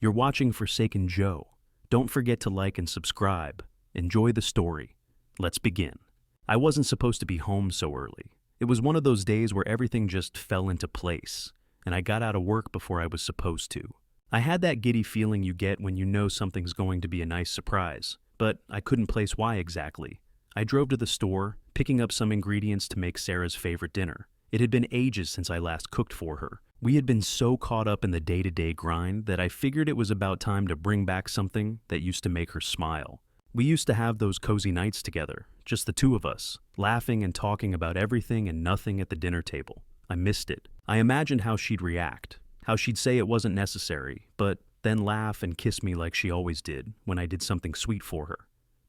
You're watching Forsaken Joe. Don't forget to like and subscribe. Enjoy the story. Let's begin. I wasn't supposed to be home so early. It was one of those days where everything just fell into place, and I got out of work before I was supposed to. I had that giddy feeling you get when you know something's going to be a nice surprise, but I couldn't place why exactly. I drove to the store, picking up some ingredients to make Sarah's favorite dinner. It had been ages since I last cooked for her. We had been so caught up in the day-to-day grind that I figured it was about time to bring back something that used to make her smile. We used to have those cozy nights together, just the two of us, laughing and talking about everything and nothing at the dinner table. I missed it. I imagined how she'd react, how she'd say it wasn't necessary, but then laugh and kiss me like she always did when I did something sweet for her.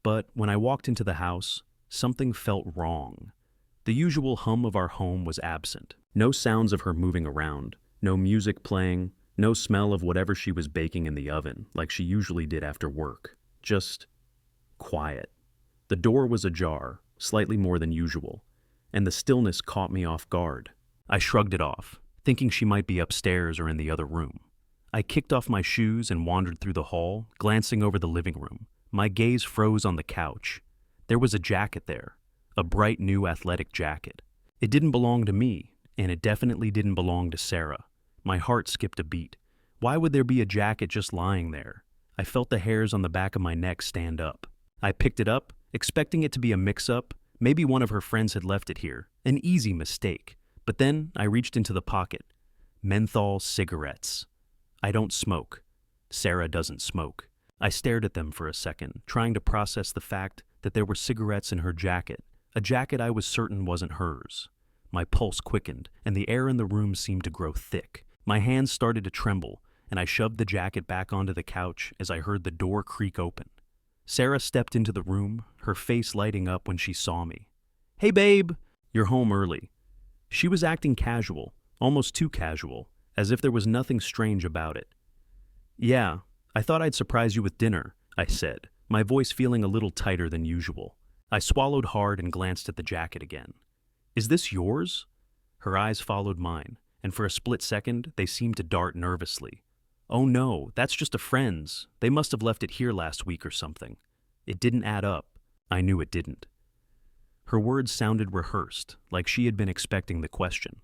But when I walked into the house, something felt wrong. The usual hum of our home was absent. No sounds of her moving around, no music playing, no smell of whatever she was baking in the oven like she usually did after work. Just quiet. The door was ajar, slightly more than usual, and the stillness caught me off guard. I shrugged it off, thinking she might be upstairs or in the other room. I kicked off my shoes and wandered through the hall, glancing over the living room. My gaze froze on the couch. There was a jacket there, a bright new athletic jacket. It didn't belong to me, and it definitely didn't belong to Sarah. My heart skipped a beat. Why would there be a jacket just lying there? I felt the hairs on the back of my neck stand up. I picked it up, expecting it to be a mix-up. Maybe one of her friends had left it here. An easy mistake. But then I reached into the pocket. Menthol cigarettes. I don't smoke. Sarah doesn't smoke. I stared at them for a second, trying to process the fact that there were cigarettes in her jacket, a jacket I was certain wasn't hers. My pulse quickened, and the air in the room seemed to grow thick. My hands started to tremble, and I shoved the jacket back onto the couch as I heard the door creak open. Sarah stepped into the room, her face lighting up when she saw me. "Hey, babe! You're home early." She was acting casual, almost too casual, as if there was nothing strange about it. "Yeah, I thought I'd surprise you with dinner," I said, my voice feeling a little tighter than usual. I swallowed hard and glanced at the jacket again. "Is this yours?" Her eyes followed mine, and for a split second, they seemed to dart nervously. "Oh no, that's just a friend's. They must have left it here last week or something." It didn't add up. I knew it didn't. Her words sounded rehearsed, like she had been expecting the question.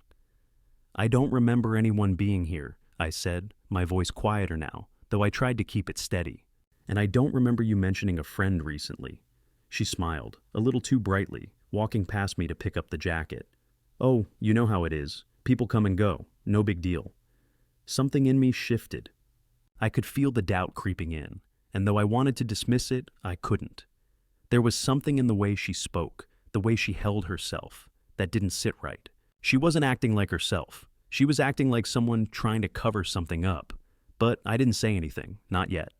"I don't remember anyone being here," I said, my voice quieter now, though I tried to keep it steady. "And I don't remember you mentioning a friend recently." She smiled, a little too brightly, walking past me to pick up the jacket. "Oh, you know how it is. People come and go. No big deal." Something in me shifted. I could feel the doubt creeping in, and though I wanted to dismiss it, I couldn't. There was something in the way she spoke, the way she held herself, that didn't sit right. She wasn't acting like herself. She was acting like someone trying to cover something up. But I didn't say anything, not yet.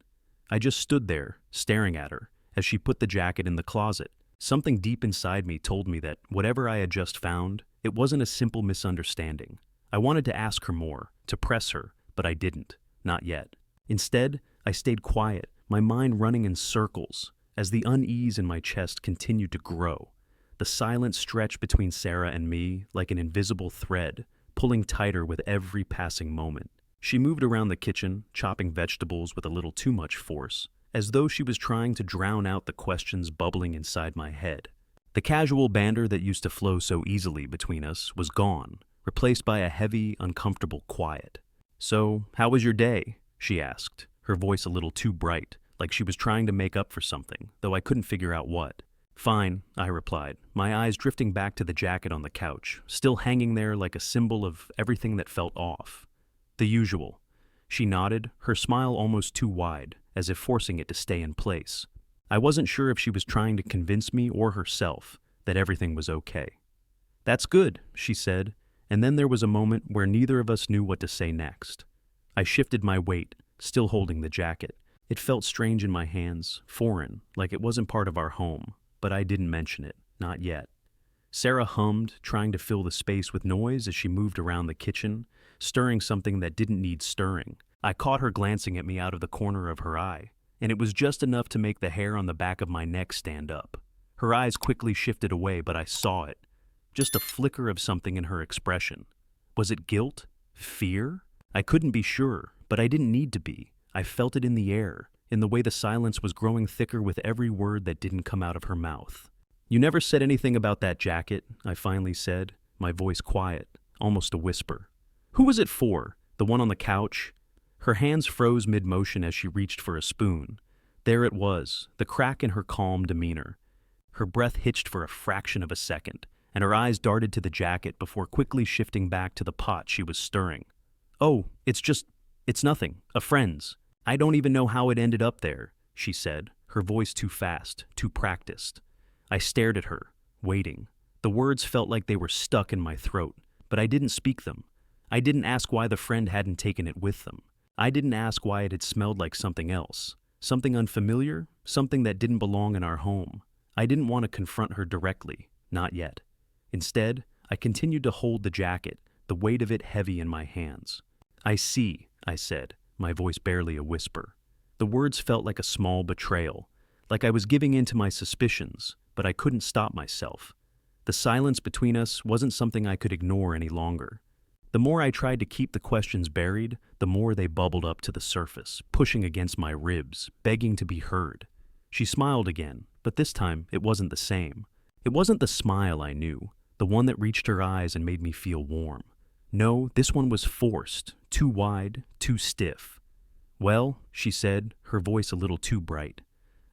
I just stood there, staring at her, as she put the jacket in the closet. Something deep inside me told me that whatever I had just found, it wasn't a simple misunderstanding. I wanted to ask her more, to press her, but I didn't, not yet. Instead, I stayed quiet, my mind running in circles, as the unease in my chest continued to grow. The silence stretched between Sarah and me like an invisible thread, pulling tighter with every passing moment. She moved around the kitchen, chopping vegetables with a little too much force, as though she was trying to drown out the questions bubbling inside my head. The casual banter that used to flow so easily between us was gone, replaced by a heavy, uncomfortable quiet. "So, how was your day?" she asked, her voice a little too bright, like she was trying to make up for something, though I couldn't figure out what. "Fine," I replied, my eyes drifting back to the jacket on the couch, still hanging there like a symbol of everything that felt off. "The usual." She nodded, her smile almost too wide, as if forcing it to stay in place. I wasn't sure if she was trying to convince me or herself that everything was okay. "That's good," she said, and then there was a moment where neither of us knew what to say next. I shifted my weight, still holding the jacket. It felt strange in my hands, foreign, like it wasn't part of our home, but I didn't mention it, not yet. Sarah hummed, trying to fill the space with noise as she moved around the kitchen, stirring something that didn't need stirring. I caught her glancing at me out of the corner of her eye, and it was just enough to make the hair on the back of my neck stand up. Her eyes quickly shifted away, but I saw it. Just a flicker of something in her expression. Was it guilt? Fear? I couldn't be sure, but I didn't need to be. I felt it in the air, in the way the silence was growing thicker with every word that didn't come out of her mouth. "You never said anything about that jacket," I finally said, my voice quiet, almost a whisper. "Who was it for? The one on the couch?" Her hands froze mid-motion as she reached for a spoon. There it was, the crack in her calm demeanor. Her breath hitched for a fraction of a second, and her eyes darted to the jacket before quickly shifting back to the pot she was stirring. "Oh, it's nothing, a friend's. I don't even know how it ended up there," she said, her voice too fast, too practiced. I stared at her, waiting. The words felt like they were stuck in my throat, but I didn't speak them. I didn't ask why the friend hadn't taken it with them. I didn't ask why it had smelled like something else, something unfamiliar, something that didn't belong in our home. I didn't want to confront her directly, not yet. Instead, I continued to hold the jacket, the weight of it heavy in my hands. "I see," I said, my voice barely a whisper. The words felt like a small betrayal, like I was giving in to my suspicions, but I couldn't stop myself. The silence between us wasn't something I could ignore any longer. The more I tried to keep the questions buried, the more they bubbled up to the surface, pushing against my ribs, begging to be heard. She smiled again, but this time it wasn't the same. It wasn't the smile I knew, the one that reached her eyes and made me feel warm. No, this one was forced, too wide, too stiff. "Well," she said, her voice a little too bright.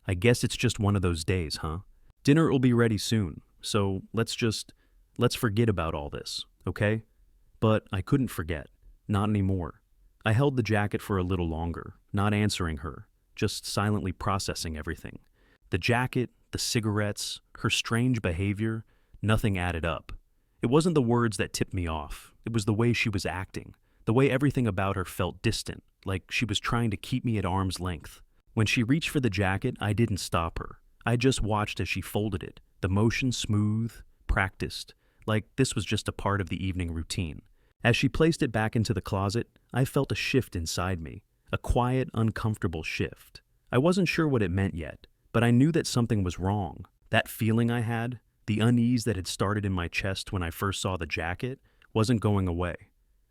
"I guess it's just one of those days, huh? Dinner will be ready soon, so let's forget about all this, okay?" But I couldn't forget. Not anymore. I held the jacket for a little longer, not answering her, just silently processing everything. The jacket, the cigarettes, her strange behavior, nothing added up. It wasn't the words that tipped me off. It was the way she was acting, the way everything about her felt distant, like she was trying to keep me at arm's length. When she reached for the jacket, I didn't stop her. I just watched as she folded it, the motion smooth, practiced, like this was just a part of the evening routine. As she placed it back into the closet, I felt a shift inside me, a quiet, uncomfortable shift. I wasn't sure what it meant yet, but I knew that something was wrong. That feeling I had, the unease that had started in my chest when I first saw the jacket, wasn't going away.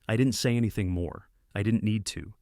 I didn't say anything more. I didn't need to.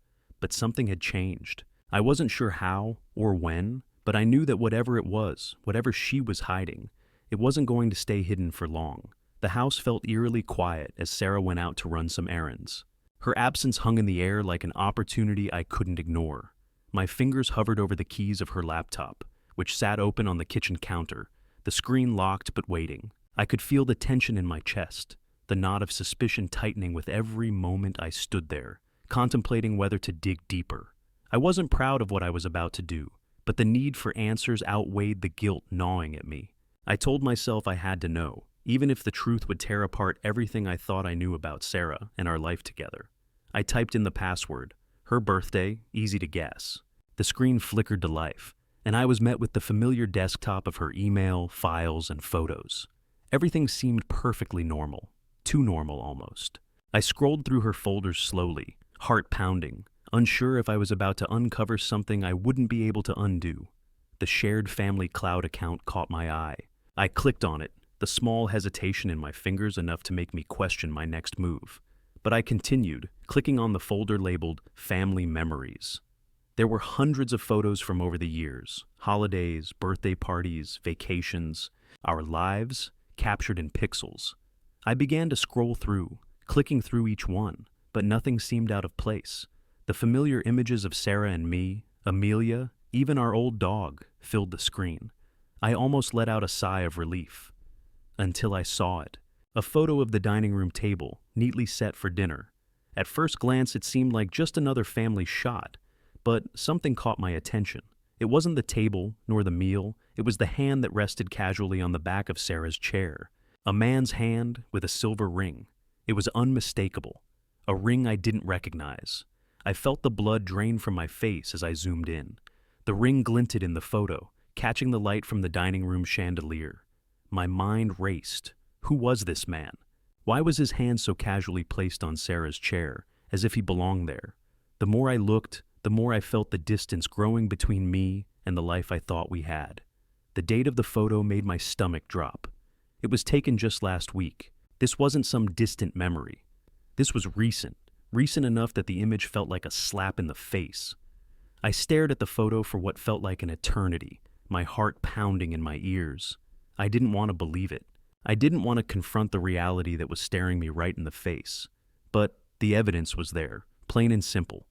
But something had changed. I wasn't sure how or when, but I knew that whatever it was, whatever she was hiding, it wasn't going to stay hidden for long. The house felt eerily quiet as Sarah went out to run some errands. Her absence hung in the air like an opportunity I couldn't ignore. My fingers hovered over the keys of her laptop, which sat open on the kitchen counter, the screen locked but waiting. I could feel the tension in my chest, the knot of suspicion tightening with every moment I stood there, contemplating whether to dig deeper. I wasn't proud of what I was about to do, but the need for answers outweighed the guilt gnawing at me. I told myself I had to know, even if the truth would tear apart everything I thought I knew about Sarah and our life together. I typed in the password, her birthday, easy to guess. The screen flickered to life, and I was met with the familiar desktop of her email, files, and photos. Everything seemed perfectly normal, too normal almost. I scrolled through her folders slowly, heart pounding, unsure if I was about to uncover something I wouldn't be able to undo. The shared family cloud account caught my eye. I clicked on it, the small hesitation in my fingers enough to make me question my next move. But I continued, clicking on the folder labeled Family Memories. There were hundreds of photos from over the years, holidays, birthday parties, vacations, our lives, captured in pixels. I began to scroll through, clicking through each one, but nothing seemed out of place. The familiar images of Sarah and me, Amelia, even our old dog, filled the screen. I almost let out a sigh of relief. Until I saw it. A photo of the dining room table, neatly set for dinner. At first glance, it seemed like just another family shot, but something caught my attention. It wasn't the table, nor the meal. It was the hand that rested casually on the back of Sarah's chair. A man's hand with a silver ring. It was unmistakable. A ring I didn't recognize. I felt the blood drain from my face as I zoomed in. The ring glinted in the photo, catching the light from the dining room chandelier. My mind raced. Who was this man? Why was his hand so casually placed on Sarah's chair, as if he belonged there? The more I looked, the more I felt the distance growing between me and the life I thought we had. The date of the photo made my stomach drop. It was taken just last week. This wasn't some distant memory. This was recent enough that the image felt like a slap in the face. I stared at the photo for what felt like an eternity, my heart pounding in my ears. I didn't want to believe it. I didn't want to confront the reality that was staring me right in the face. But the evidence was there, plain and simple.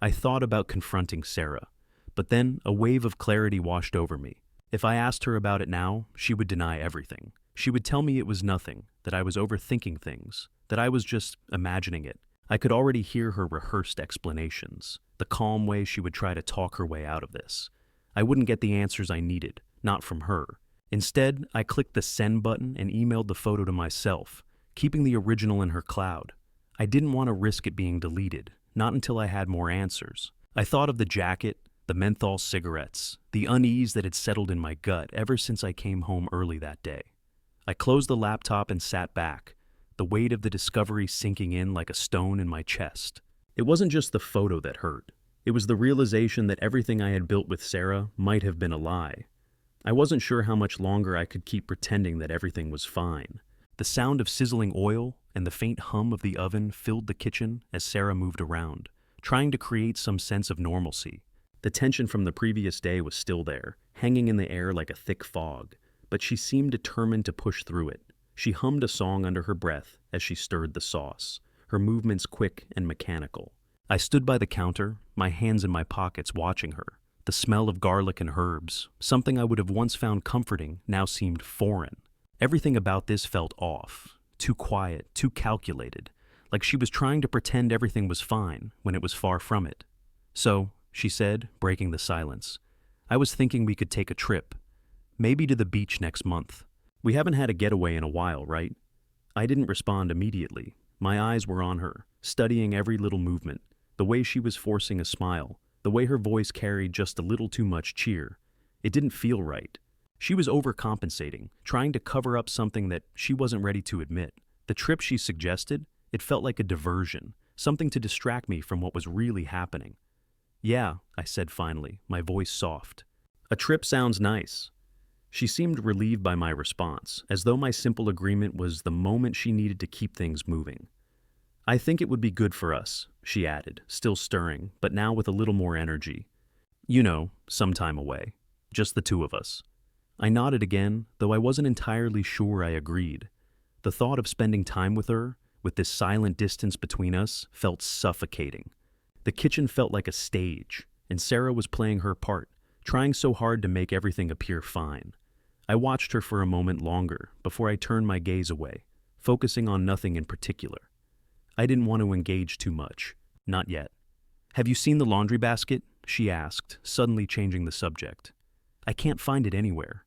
I thought about confronting Sarah, but then a wave of clarity washed over me. If I asked her about it now, she would deny everything. She would tell me it was nothing, that I was overthinking things, that I was just imagining it. I could already hear her rehearsed explanations, the calm way she would try to talk her way out of this. I wouldn't get the answers I needed, not from her. Instead, I clicked the send button and emailed the photo to myself, keeping the original in her cloud. I didn't want to risk it being deleted, not until I had more answers. I thought of the jacket, the menthol cigarettes, the unease that had settled in my gut ever since I came home early that day. I closed the laptop and sat back, the weight of the discovery sinking in like a stone in my chest. It wasn't just the photo that hurt. It was the realization that everything I had built with Sarah might have been a lie. I wasn't sure how much longer I could keep pretending that everything was fine. The sound of sizzling oil and the faint hum of the oven filled the kitchen as Sarah moved around, trying to create some sense of normalcy. The tension from the previous day was still there, hanging in the air like a thick fog, but she seemed determined to push through it. She hummed a song under her breath as she stirred the sauce, her movements quick and mechanical. I stood by the counter, my hands in my pockets watching her. The smell of garlic and herbs, something I would have once found comforting, now seemed foreign. Everything about this felt off, too quiet, too calculated, like she was trying to pretend everything was fine when it was far from it. So, she said, breaking the silence, I was thinking we could take a trip. Maybe to the beach next month. We haven't had a getaway in a while, right? I didn't respond immediately. My eyes were on her, studying every little movement, the way she was forcing a smile, the way her voice carried just a little too much cheer. It didn't feel right. She was overcompensating, trying to cover up something that she wasn't ready to admit. The trip she suggested, it felt like a diversion, something to distract me from what was really happening. Yeah, I said finally, my voice soft. A trip sounds nice. She seemed relieved by my response, as though my simple agreement was the moment she needed to keep things moving. I think it would be good for us, she added, still stirring, but now with a little more energy. You know, some time away. Just the two of us. I nodded again, though I wasn't entirely sure I agreed. The thought of spending time with her, with this silent distance between us, felt suffocating. The kitchen felt like a stage, and Sarah was playing her part, trying so hard to make everything appear fine. I watched her for a moment longer before I turned my gaze away, focusing on nothing in particular. I didn't want to engage too much. Not yet. Have you seen the laundry basket? She asked, suddenly changing the subject. I can't find it anywhere.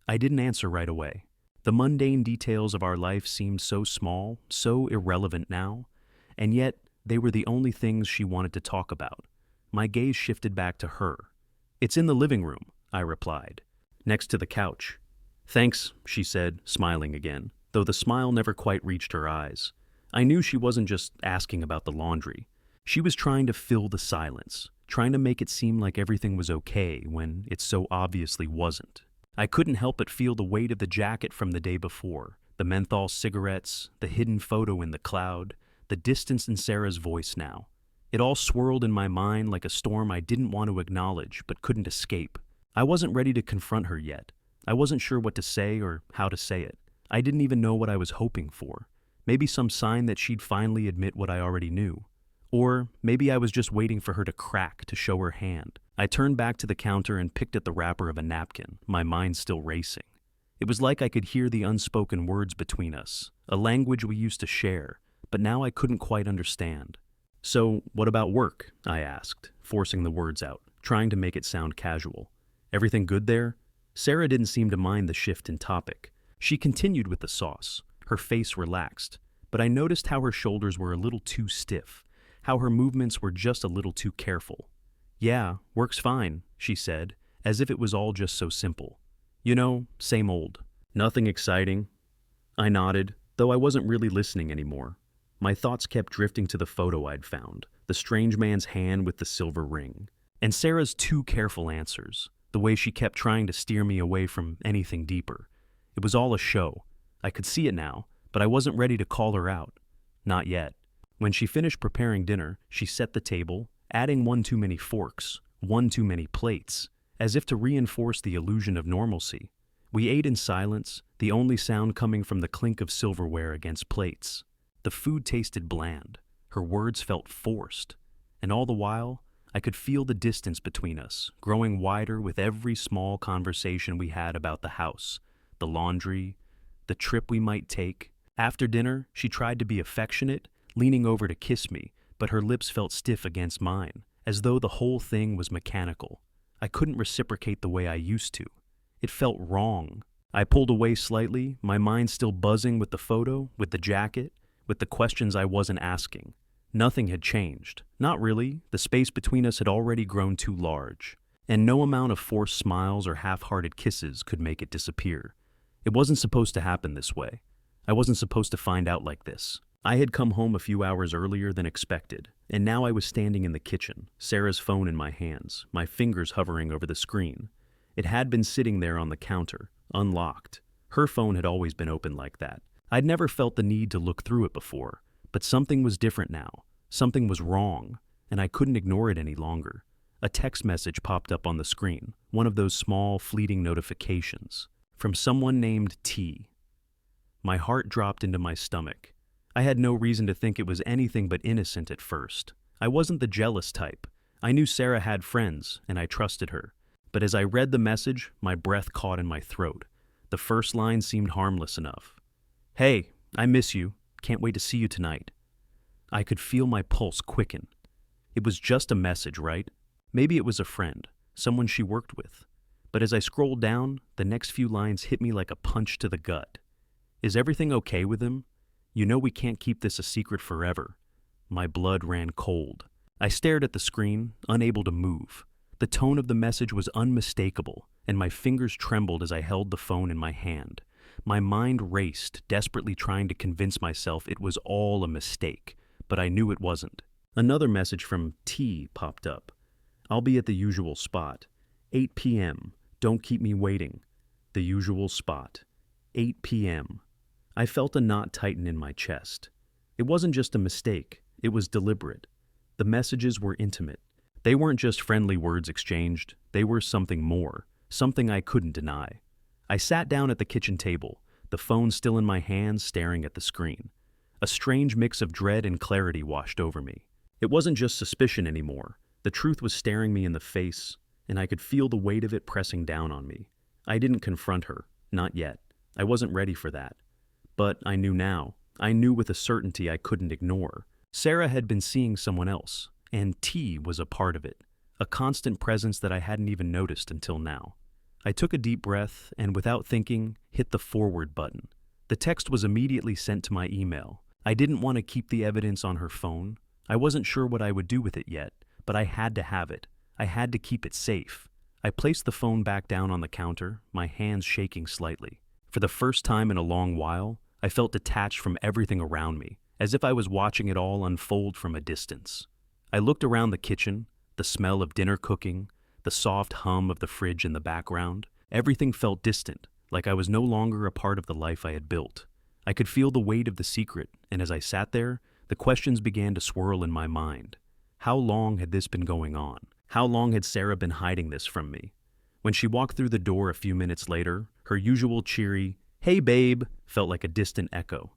I didn't answer right away. The mundane details of our life seemed so small, so irrelevant now, and yet they were the only things she wanted to talk about. My gaze shifted back to her. It's in the living room, I replied, next to the couch. Thanks, she said, smiling again, though the smile never quite reached her eyes. I knew she wasn't just asking about the laundry. She was trying to fill the silence, trying to make it seem like everything was okay when it so obviously wasn't. I couldn't help but feel the weight of the jacket from the day before, the menthol cigarettes, the hidden photo in the cloud, the distance in Sarah's voice now. It all swirled in my mind like a storm I didn't want to acknowledge but couldn't escape. I wasn't ready to confront her yet. I wasn't sure what to say or how to say it. I didn't even know what I was hoping for. Maybe some sign that she'd finally admit what I already knew. Or maybe I was just waiting for her to crack to show her hand. I turned back to the counter and picked at the wrapper of a napkin, my mind still racing. It was like I could hear the unspoken words between us, a language we used to share, but now I couldn't quite understand. So, what about work? I asked, forcing the words out, trying to make it sound casual. Everything good there? Sarah didn't seem to mind the shift in topic. She continued with the sauce, her face relaxed, but I noticed how her shoulders were a little too stiff, how her movements were just a little too careful. Yeah, work's fine, she said, as if it was all just so simple. You know, same old. Nothing exciting. I nodded, though I wasn't really listening anymore. My thoughts kept drifting to the photo I'd found, the strange man's hand with the silver ring, and Sarah's too careful answers, the way she kept trying to steer me away from anything deeper. It was all a show. I could see it now, but I wasn't ready to call her out. Not yet. When she finished preparing dinner, she set the table, adding one too many forks, one too many plates, as if to reinforce the illusion of normalcy. We ate in silence, the only sound coming from the clink of silverware against plates. The food tasted bland, her words felt forced, and all the while, I could feel the distance between us, growing wider with every small conversation we had about the house, the laundry, the trip we might take. After dinner, she tried to be affectionate, leaning over to kiss me, but her lips felt stiff against mine, as though the whole thing was mechanical. I couldn't reciprocate the way I used to. It felt wrong. I pulled away slightly, my mind still buzzing with the photo, with the jacket, with the questions I wasn't asking. Nothing had changed. Not really. The space between us had already grown too large, and no amount of forced smiles or half-hearted kisses could make it disappear. It wasn't supposed to happen this way. I wasn't supposed to find out like this. I had come home a few hours earlier than expected, and now I was standing in the kitchen, Sarah's phone in my hands, my fingers hovering over the screen. It had been sitting there on the counter, unlocked. Her phone had always been open like that. I'd never felt the need to look through it before, but something was different now. Something was wrong, and I couldn't ignore it any longer. A text message popped up on the screen, one of those small, fleeting notifications, from someone named T. My heart dropped into my stomach. I had no reason to think it was anything but innocent at first. I wasn't the jealous type. I knew Sarah had friends, and I trusted her. But as I read the message, my breath caught in my throat. The first line seemed harmless enough. "Hey, I miss you. Can't wait to see you tonight." I could feel my pulse quicken. It was just a message, right? Maybe it was a friend, someone she worked with. But as I scrolled down, the next few lines hit me like a punch to the gut. "Is everything okay with him? You know we can't keep this a secret forever." My blood ran cold. I stared at the screen, unable to move. The tone of the message was unmistakable, and my fingers trembled as I held the phone in my hand. My mind raced, desperately trying to convince myself it was all a mistake, but I knew it wasn't. Another message from T popped up. "I'll be at the usual spot. 8 p.m. Don't keep me waiting." The usual spot. 8 p.m. I felt a knot tighten in my chest. It wasn't just a mistake, it was deliberate. The messages were intimate. They weren't just friendly words exchanged, they were something more, something I couldn't deny. I sat down at the kitchen table, the phone still in my hands, staring at the screen. A strange mix of dread and clarity washed over me. It wasn't just suspicion anymore. The truth was staring me in the face, and I could feel the weight of it pressing down on me. I didn't confront her, not yet. I wasn't ready for that. But I knew now. I knew with a certainty I couldn't ignore. Sarah had been seeing someone else, and T was a part of it, a constant presence that I hadn't even noticed until now. I took a deep breath and, without thinking, hit the forward button. The text was immediately sent to my email. I didn't want to keep the evidence on her phone. I wasn't sure what I would do with it yet, but I had to have it. I had to keep it safe. I placed the phone back down on the counter, my hands shaking slightly. For the first time in a long while, I felt detached from everything around me, as if I was watching it all unfold from a distance. I looked around the kitchen, the smell of dinner cooking, the soft hum of the fridge in the background. Everything felt distant, like I was no longer a part of the life I had built. I could feel the weight of the secret, and as I sat there, the questions began to swirl in my mind. How long had this been going on? How long had Sarah been hiding this from me? When she walked through the door a few minutes later, her usual cheery, "Hey babe," felt like a distant echo.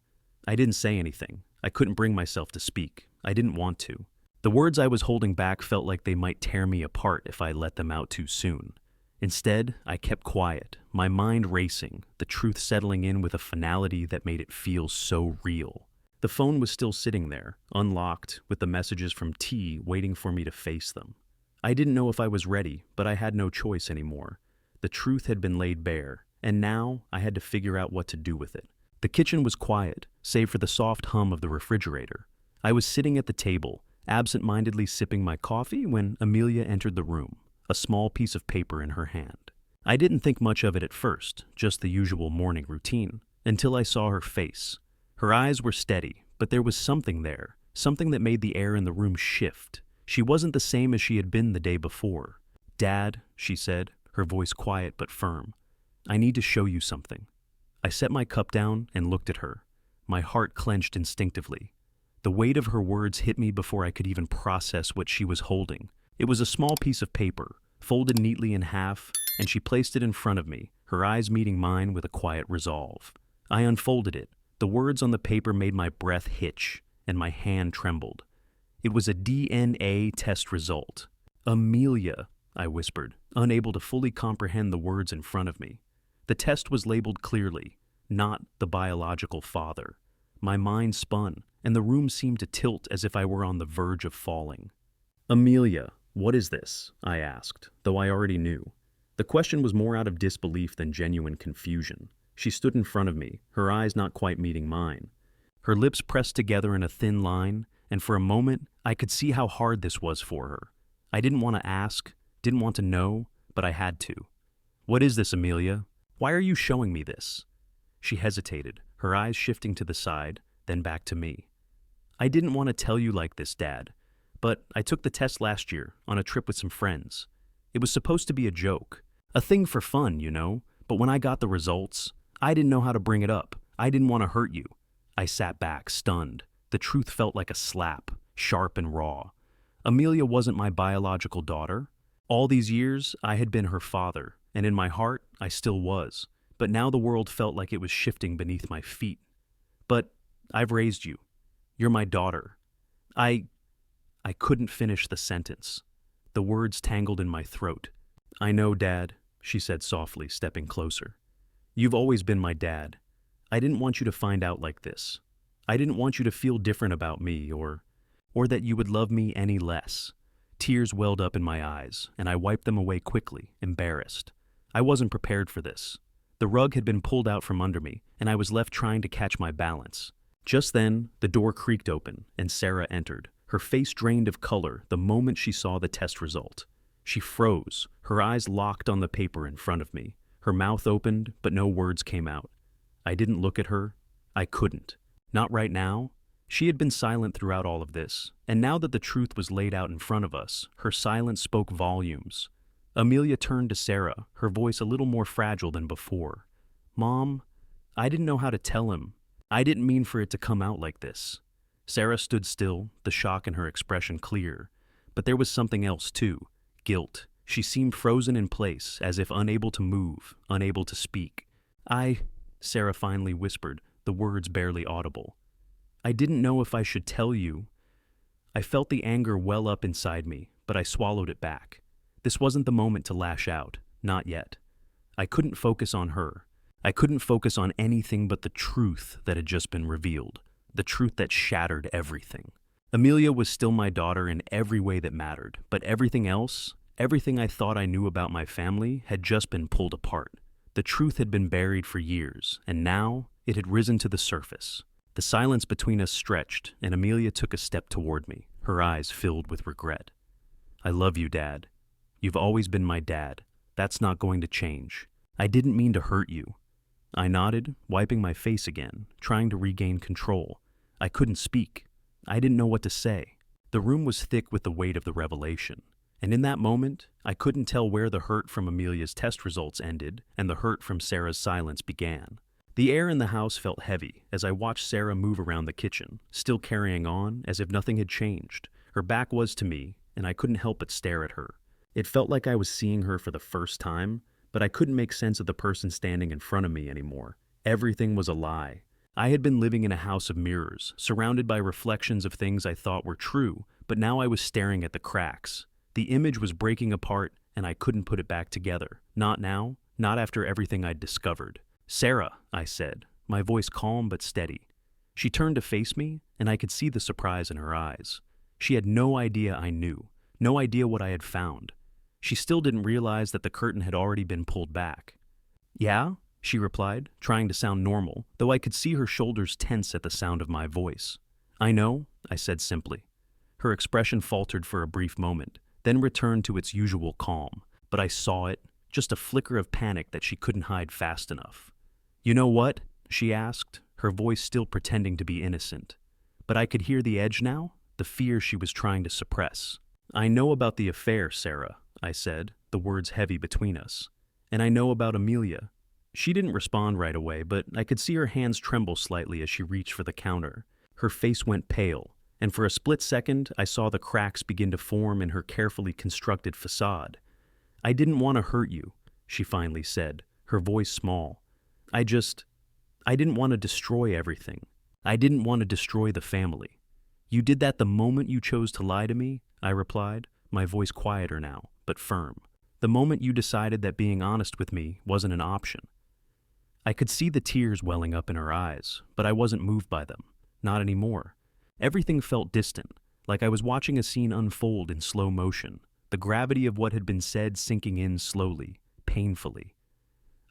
I didn't say anything. I couldn't bring myself to speak. I didn't want to. The words I was holding back felt like they might tear me apart if I let them out too soon. Instead, I kept quiet, my mind racing, the truth settling in with a finality that made it feel so real. The phone was still sitting there, unlocked, with the messages from T waiting for me to face them. I didn't know if I was ready, but I had no choice anymore. The truth had been laid bare, and now I had to figure out what to do with it. The kitchen was quiet, save for the soft hum of the refrigerator. I was sitting at the table, absent-mindedly sipping my coffee when Amelia entered the room, a small piece of paper in her hand. I didn't think much of it at first, just the usual morning routine, until I saw her face. Her eyes were steady, but there was something there, something that made the air in the room shift. She wasn't the same as she had been the day before. "Dad," she said, her voice quiet but firm, "I need to show you something." I set my cup down and looked at her. My heart clenched instinctively. The weight of her words hit me before I could even process what she was holding. It was a small piece of paper, folded neatly in half, and she placed it in front of me, her eyes meeting mine with a quiet resolve. I unfolded it. The words on the paper made my breath hitch, and my hand trembled. It was a DNA test result. Amelia, I whispered, unable to fully comprehend the words in front of me. The test was labeled clearly, not the biological father. My mind spun, and the room seemed to tilt as if I were on the verge of falling. Amelia, what is this? I asked, though I already knew. The question was more out of disbelief than genuine confusion. She stood in front of me, her eyes not quite meeting mine. Her lips pressed together in a thin line, and for a moment I could see how hard this was for her. I didn't want to ask, didn't want to know, but I had to. What is this, Amelia? Why are you showing me this? She hesitated, her eyes shifting to the side, then back to me. I didn't want to tell you like this, Dad, but I took the test last year on a trip with some friends. It was supposed to be a joke, a thing for fun, you know, but when I got the results, I didn't know how to bring it up. I didn't want to hurt you. I sat back, stunned. The truth felt like a slap, sharp and raw. Amelia wasn't my biological daughter. All these years, I had been her father, and in my heart, I still was. But now the world felt like it was shifting beneath my feet. But I've raised you. You're my daughter. I couldn't finish the sentence. The words tangled in my throat. I know, Dad, she said softly, stepping closer. You've always been my dad. I didn't want you to find out like this. I didn't want you to feel different about me or that you would love me any less. Tears welled up in my eyes, and I wiped them away quickly, embarrassed. I wasn't prepared for this. The rug had been pulled out from under me, and I was left trying to catch my balance. Just then, the door creaked open, and Sarah entered, her face drained of color the moment she saw the test result. She froze, her eyes locked on the paper in front of me. Her mouth opened, but no words came out. I didn't look at her. I couldn't. Not right now. She had been silent throughout all of this, and now that the truth was laid out in front of us, her silence spoke volumes. Amelia turned to Sarah, her voice a little more fragile than before. Mom, I didn't know how to tell him. I didn't mean for it to come out like this. Sarah stood still, the shock in her expression clear. But there was something else too, guilt. She seemed frozen in place, as if unable to move, unable to speak. Sarah finally whispered, the words barely audible. I didn't know if I should tell you. I felt the anger well up inside me, but I swallowed it back. This wasn't the moment to lash out, not yet. I couldn't focus on her. I couldn't focus on anything but the truth that had just been revealed, the truth that shattered everything. Amelia was still my daughter in every way that mattered, but everything else, everything I thought I knew about my family, had just been pulled apart. The truth had been buried for years, and now it had risen to the surface. The silence between us stretched, and Amelia took a step toward me, her eyes filled with regret. I love you, Dad. You've always been my dad. That's not going to change. I didn't mean to hurt you. I nodded, wiping my face again, trying to regain control. I couldn't speak. I didn't know what to say. The room was thick with the weight of the revelation, and in that moment, I couldn't tell where the hurt from Amelia's test results ended and the hurt from Sarah's silence began. The air in the house felt heavy as I watched Sarah move around the kitchen, still carrying on as if nothing had changed. Her back was to me, and I couldn't help but stare at her. It felt like I was seeing her for the first time, but I couldn't make sense of the person standing in front of me anymore. Everything was a lie. I had been living in a house of mirrors, surrounded by reflections of things I thought were true, but now I was staring at the cracks. The image was breaking apart, and I couldn't put it back together. Not now, not after everything I'd discovered. Sarah, I said, my voice calm but steady. She turned to face me, and I could see the surprise in her eyes. She had no idea I knew, no idea what I had found. She still didn't realize that the curtain had already been pulled back. Yeah? She replied, trying to sound normal, though I could see her shoulders tense at the sound of my voice. I know, I said simply. Her expression faltered for a brief moment, then returned to its usual calm, but I saw it, just a flicker of panic that she couldn't hide fast enough. You know what? She asked, her voice still pretending to be innocent. But I could hear the edge now, the fear she was trying to suppress. I know about the affair, Sarah, I said, the words heavy between us. And I know about Amelia. She didn't respond right away, but I could see her hands tremble slightly as she reached for the counter. Her face went pale, and for a split second I saw the cracks begin to form in her carefully constructed facade. "I didn't want to hurt you," she finally said, her voice small. I didn't want to destroy everything. I didn't want to destroy the family." "You did that the moment you chose to lie to me?" I replied, my voice quieter now, but firm. "The moment you decided that being honest with me wasn't an option." I could see the tears welling up in her eyes, but I wasn't moved by them. Not anymore. Everything felt distant, like I was watching a scene unfold in slow motion, the gravity of what had been said sinking in slowly, painfully.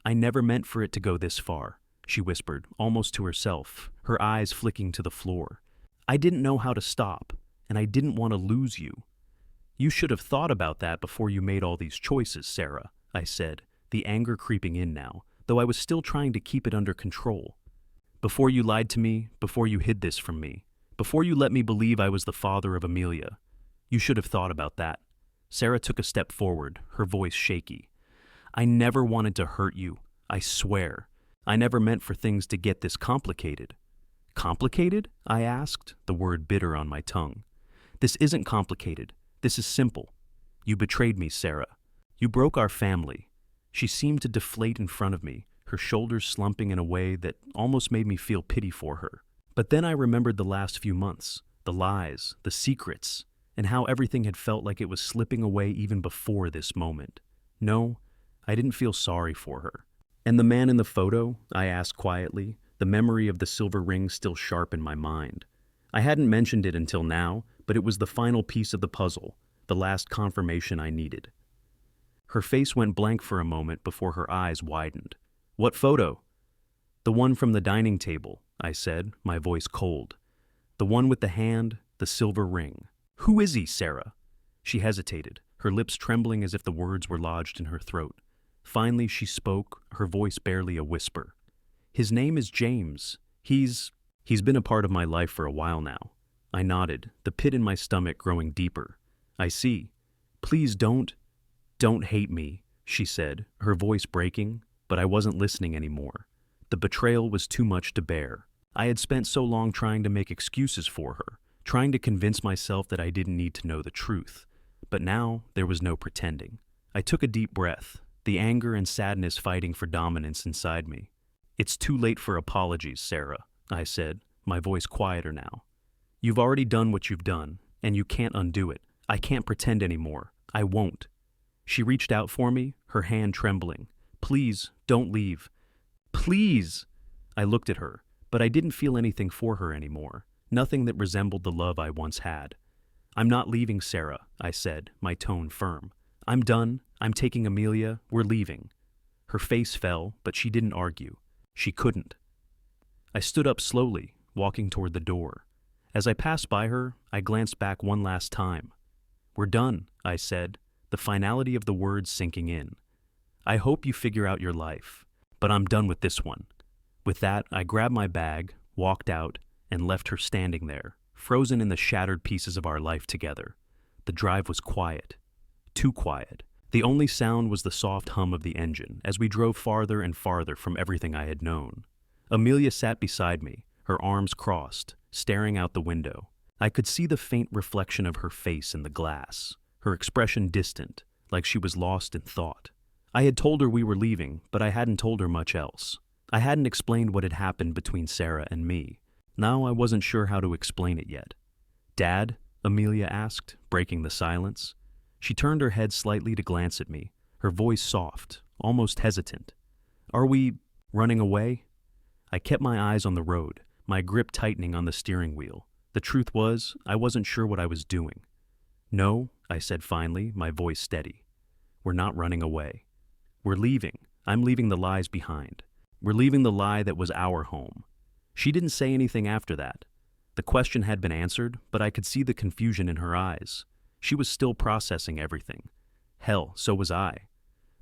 "I never meant for it to go this far," she whispered, almost to herself, her eyes flicking to the floor. "I didn't know how to stop, and I didn't want to lose you." "You should have thought about that before you made all these choices, Sarah," I said, the anger creeping in now, though I was still trying to keep it under control. "Before you lied to me, before you hid this from me, before you let me believe I was the father of Amelia. You should have thought about that." Sarah took a step forward, her voice shaky. "I never wanted to hurt you, I swear. I never meant for things to get this complicated." "Complicated?" I asked, the word bitter on my tongue. "This isn't complicated. This is simple. You betrayed me, Sarah. You broke our family." She seemed to deflate in front of me, her shoulders slumping in a way that almost made me feel pity for her. But then I remembered the last few months, the lies, the secrets, and how everything had felt like it was slipping away even before this moment. No, I didn't feel sorry for her. "And the man in the photo?" I asked quietly, the memory of the silver ring still sharp in my mind. I hadn't mentioned it until now, but it was the final piece of the puzzle, the last confirmation I needed. Her face went blank for a moment before her eyes widened. "What photo?" "The one from the dining table," I said, my voice cold. "The one with the hand, the silver ring." "Who is he, Sarah?" She hesitated, her lips trembling as if the words were lodged in her throat. Finally she spoke, her voice barely a whisper. "His name is James. He's been a part of my life for a while now." I nodded, the pit in my stomach growing deeper. "I see. Please don't hate me," she said, her voice breaking, but I wasn't listening anymore. The betrayal was too much to bear. I had spent so long trying to make excuses for her, trying to convince myself that I didn't need to know the truth. But now there was no pretending. I took a deep breath, the anger and sadness fighting for dominance inside me. "It's too late for apologies, Sarah," I said, my voice quieter now. "You've already done what you've done, and you can't undo it. I can't pretend anymore. I won't." She reached out for me, her hand trembling. "Please, don't leave. Please!" I looked at her, but I didn't feel anything for her anymore, nothing that resembled the love I once had. "I'm not leaving, Sarah," I said, my tone firm. "I'm done. I'm taking Amelia. We're leaving." Her face fell, but she didn't argue. She couldn't. I stood up slowly, walking toward the door. As I passed by her, I glanced back one last time. "We're done," I said, the finality of the words sinking in. "I hope you figure out your life, but I'm done with this one." With that, I grabbed my bag, walked out, and left her standing there, frozen in the shattered pieces of our life together. The drive was quiet. Too quiet. The only sound was the soft hum of the engine as we drove farther and farther from everything I had known. Amelia sat beside me, her arms crossed, staring out the window. I could see the faint reflection of her face in the glass, her expression distant, like she was lost in thought. I had told her we were leaving, but I hadn't told her much else. I hadn't explained what had happened between Sarah and me. Now I wasn't sure how to explain it yet. "Dad?" Amelia asked, breaking the silence. She turned her head slightly to glance at me, her voice soft, almost hesitant. "Are we running away?" I kept my eyes on the road, my grip tightening on the steering wheel. The truth was, I wasn't sure what I was doing. "No," I said finally, my voice steady. "We're not running away. We're leaving. I'm leaving the lies behind. We're leaving the lie that was our home." She didn't say anything after that. The question had been answered, but I could see the confusion in her eyes. She was still processing everything. Hell, so was I.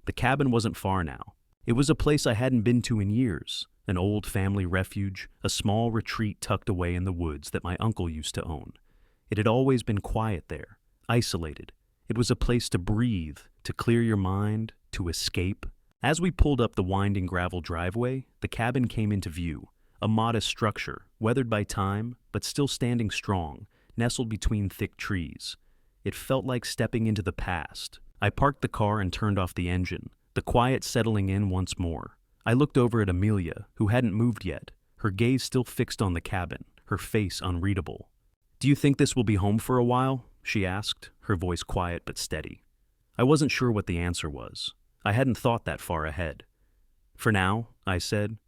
The cabin wasn't far now. It was a place I hadn't been to in years, an old family refuge, a small retreat tucked away in the woods that my uncle used to own. It had always been quiet there, isolated. It was a place to breathe, to clear your mind, to escape. As we pulled up the winding gravel driveway, the cabin came into view, a modest structure, weathered by time, but still standing strong, nestled between thick trees. It felt like stepping into the past. I parked the car and turned off the engine, the quiet settling in once more. I looked over at Amelia, who hadn't moved yet, her gaze still fixed on the cabin, her face unreadable. "Do you think this will be home for a while?" she asked, her voice quiet but steady. I wasn't sure what the answer was. I hadn't thought that far ahead. "For now," I said,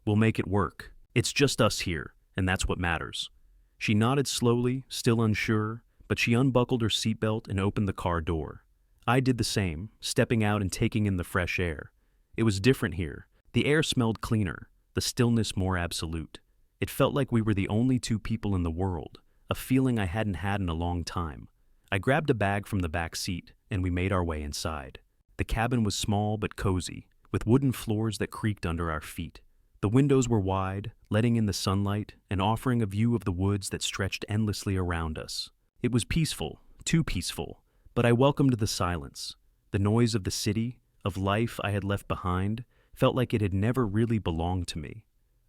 "we'll make it work. It's just us here, and that's what matters." She nodded slowly, still unsure, but she unbuckled her seatbelt and opened the car door. I did the same, stepping out and taking in the fresh air. It was different here. The air smelled cleaner, the stillness more absolute. It felt like we were the only two people in the world, a feeling I hadn't had in a long time. I grabbed a bag from the back seat, and we made our way inside. The cabin was small but cozy, with wooden floors that creaked under our feet. The windows were wide, letting in the sunlight and offering a view of the woods that stretched endlessly around us. It was peaceful, too peaceful, but I welcomed the silence. The noise of the city, of life I had left behind, felt like it had never really belonged to me.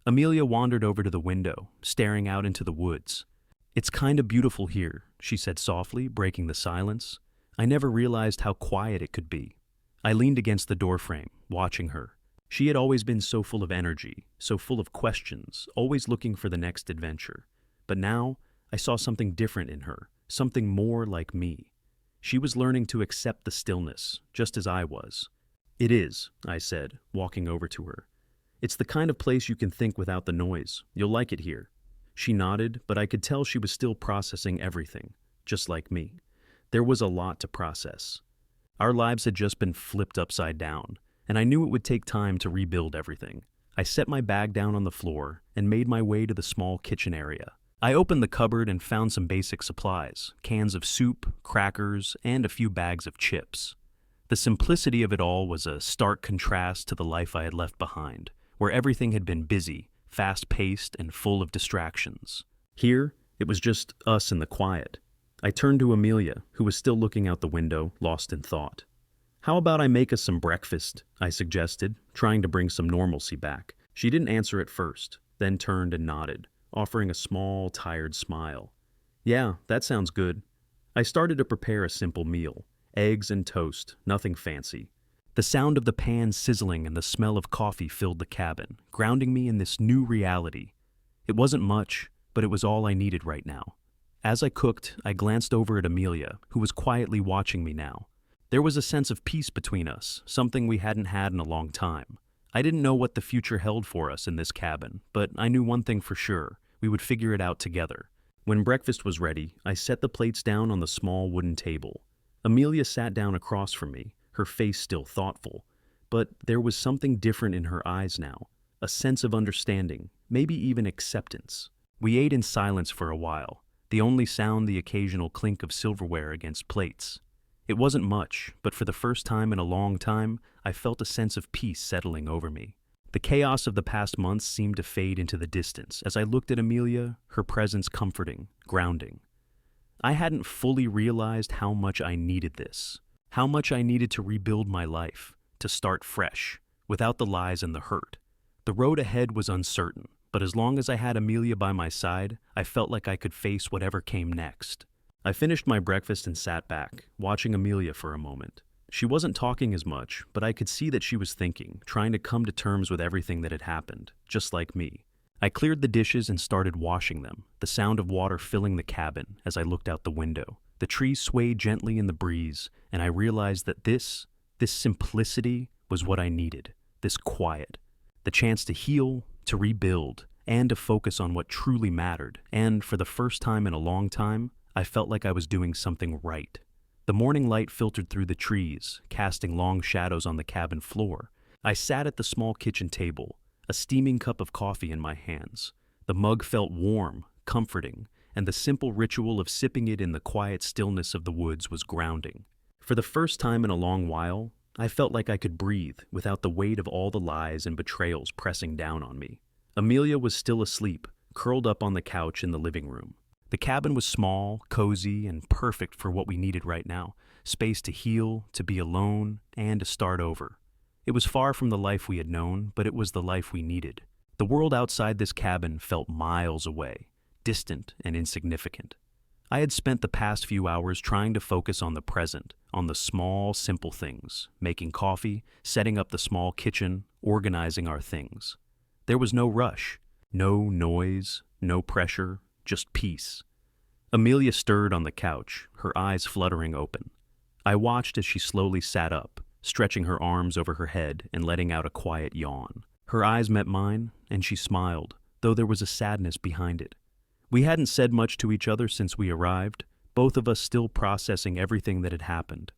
Amelia wandered over to the window, staring out into the woods. "It's kind of beautiful here," she said softly, breaking the silence. I never realized how quiet it could be. I leaned against the doorframe, watching her. She had always been so full of energy, so full of questions, always looking for the next adventure. But now, I saw something different in her, something more like me. She was learning to accept the stillness, just as I was. "It is," I said, walking over to her. "It's the kind of place you can think without the noise. You'll like it here." She nodded, but I could tell she was still processing everything, just like me. There was a lot to process. Our lives had just been flipped upside down, and I knew it would take time to rebuild everything. I set my bag down on the floor and made my way to the small kitchen area. I opened the cupboard and found some basic supplies, cans of soup, crackers, and a few bags of chips. The simplicity of it all was a stark contrast to the life I had left behind, where everything had been busy, fast-paced, and full of distractions. Here, it was just us in the quiet. I turned to Amelia, who was still looking out the window, lost in thought. "How about I make us some breakfast?" I suggested, trying to bring some normalcy back. She didn't answer at first, then turned and nodded, offering a small, tired smile. "Yeah, that sounds good." I started to prepare a simple meal, eggs and toast, nothing fancy. The sound of the pan sizzling and the smell of coffee filled the cabin, grounding me in this new reality. It wasn't much, but it was all I needed right now. As I cooked, I glanced over at Amelia, who was quietly watching me now. There was a sense of peace between us, something we hadn't had in a long time. I didn't know what the future held for us in this cabin, but I knew one thing for sure: we would figure it out together. When breakfast was ready, I set the plates down on the small wooden table. Amelia sat down across from me, her face still thoughtful, but there was something different in her eyes now, a sense of understanding, maybe even acceptance. We ate in silence for a while, the only sound the occasional clink of silverware against plates. It wasn't much, but for the first time in a long time, I felt a sense of peace settling over me. The chaos of the past months seemed to fade into the distance as I looked at Amelia, her presence comforting, grounding. I hadn't fully realized how much I needed this, how much I needed to rebuild my life, to start fresh, without the lies and the hurt. The road ahead was uncertain, but as long as I had Amelia by my side, I felt like I could face whatever came next. I finished my breakfast and sat back, watching Amelia for a moment. She wasn't talking as much, but I could see that she was thinking, trying to come to terms with everything that had happened, just like me. I cleared the dishes and started washing them, the sound of water filling the cabin as I looked out the window. The trees swayed gently in the breeze, and I realized that this simplicity was what I needed, this quiet. The chance to heal, to rebuild, and to focus on what truly mattered. And for the first time in a long time, I felt like I was doing something right. The morning light filtered through the trees, casting long shadows on the cabin floor. I sat at the small kitchen table, a steaming cup of coffee in my hands. The mug felt warm, comforting, and the simple ritual of sipping it in the quiet stillness of the woods was grounding. For the first time in a long while, I felt like I could breathe without the weight of all the lies and betrayals pressing down on me. Amelia was still asleep, curled up on the couch in the living room. The cabin was small, cozy, and perfect for what we needed right now: space to heal, to be alone, and to start over. It was far from the life we had known, but it was the life we needed. The world outside this cabin felt miles away, distant and insignificant. I had spent the past few hours trying to focus on the present, on the small, simple things, making coffee, setting up the small kitchen, organizing our things. There was no rush, no noise, no pressure, just peace. Amelia stirred on the couch, her eyes fluttering open. I watched as she slowly sat up, stretching her arms over her head and letting out a quiet yawn. Her eyes met mine, and she smiled, though there was a sadness behind it. We hadn't said much to each other since we arrived, both of us still processing everything that had happened.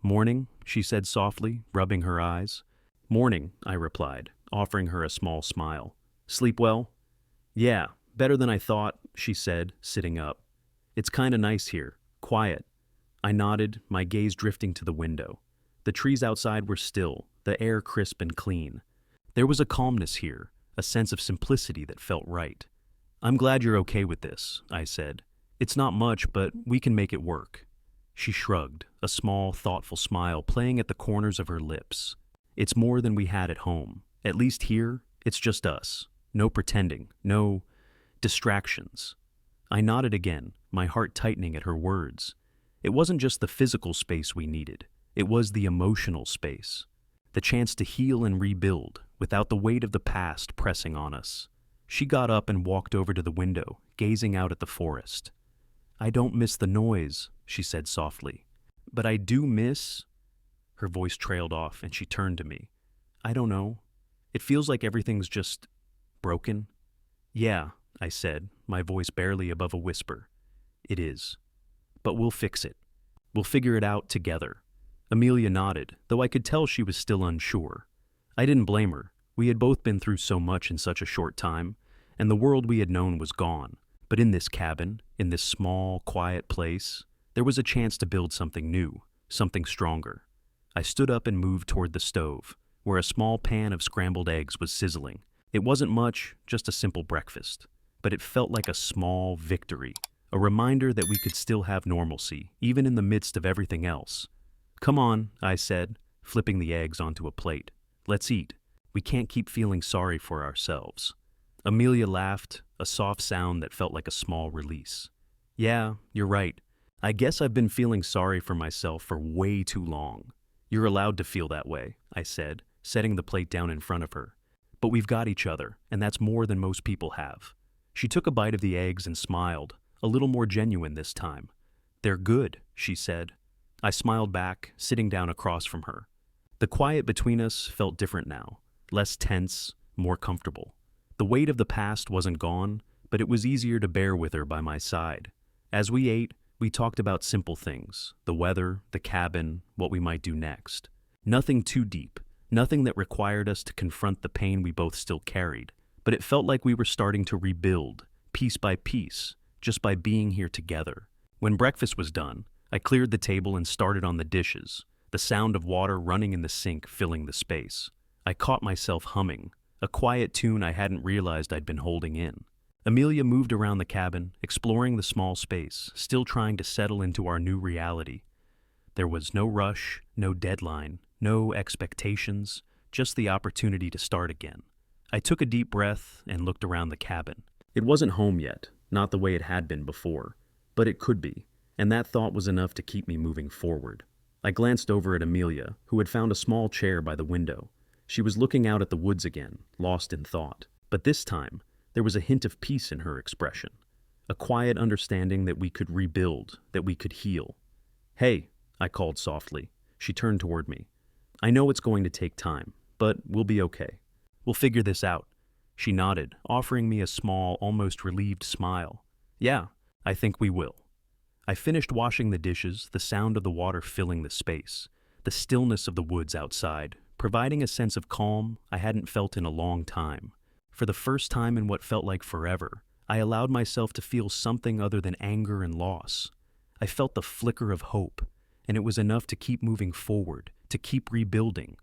"Morning," she said softly, rubbing her eyes. "Morning," I replied, offering her a small smile. "Sleep well?" "Yeah, better than I thought," she said, sitting up. "It's kinda nice here, quiet." I nodded, my gaze drifting to the window. The trees outside were still, the air crisp and clean. There was a calmness here, a sense of simplicity that felt right. "I'm glad you're okay with this," I said. "It's not much, but we can make it work." She shrugged, a small, thoughtful smile playing at the corners of her lips. "It's more than we had at home. At least here, it's just us. No pretending, no distractions." I nodded again, my heart tightening at her words. It wasn't just the physical space we needed. It was the emotional space. The chance to heal and rebuild without the weight of the past pressing on us. She got up and walked over to the window, gazing out at the forest. "I don't miss the noise," she said softly. "But I do miss—" Her voice trailed off and she turned to me. "I don't know. It feels like everything's just broken." "Yeah," I said, my voice barely above a whisper. "It is. But we'll fix it. We'll figure it out together." Amelia nodded, though I could tell she was still unsure. I didn't blame her. We had both been through so much in such a short time, and the world we had known was gone. But in this cabin, in this small, quiet place, there was a chance to build something new, something stronger. I stood up and moved toward the stove, where a small pan of scrambled eggs was sizzling. It wasn't much, just a simple breakfast, but it felt like a small victory, a reminder that we could still have normalcy, even in the midst of everything else. "Come on," I said, flipping the eggs onto a plate. "Let's eat. We can't keep feeling sorry for ourselves." Amelia laughed, a soft sound that felt like a small release. "Yeah, you're right. I guess I've been feeling sorry for myself for way too long." "You're allowed to feel that way," I said, setting the plate down in front of her. "But we've got each other, and that's more than most people have." She took a bite of the eggs and smiled, a little more genuine this time. "They're good," she said. I smiled back, sitting down across from her. The quiet between us felt different now, less tense, more comfortable. The weight of the past wasn't gone, but it was easier to bear with her by my side. As we ate, we talked about simple things, the weather, the cabin, what we might do next. Nothing too deep, nothing that required us to confront the pain we both still carried, but it felt like we were starting to rebuild, piece by piece, just by being here together. When breakfast was done, I cleared the table and started on the dishes, the sound of water running in the sink filling the space. I caught myself humming, a quiet tune I hadn't realized I'd been holding in. Amelia moved around the cabin, exploring the small space, still trying to settle into our new reality. There was no rush, no deadline, no expectations, just the opportunity to start again. I took a deep breath and looked around the cabin. It wasn't home yet, not the way it had been before, but it could be, and that thought was enough to keep me moving forward. I glanced over at Amelia, who had found a small chair by the window. She was looking out at the woods again, lost in thought. But this time, there was a hint of peace in her expression, a quiet understanding that we could rebuild, that we could heal. "Hey," I called softly. She turned toward me. "I know it's going to take time, but we'll be okay. We'll figure this out." She nodded, offering me a small, almost relieved smile. "Yeah, I think we will." I finished washing the dishes, the sound of the water filling the space, the stillness of the woods outside, providing a sense of calm I hadn't felt in a long time. For the first time in what felt like forever, I allowed myself to feel something other than anger and loss. I felt the flicker of hope, and it was enough to keep moving forward, to keep rebuilding,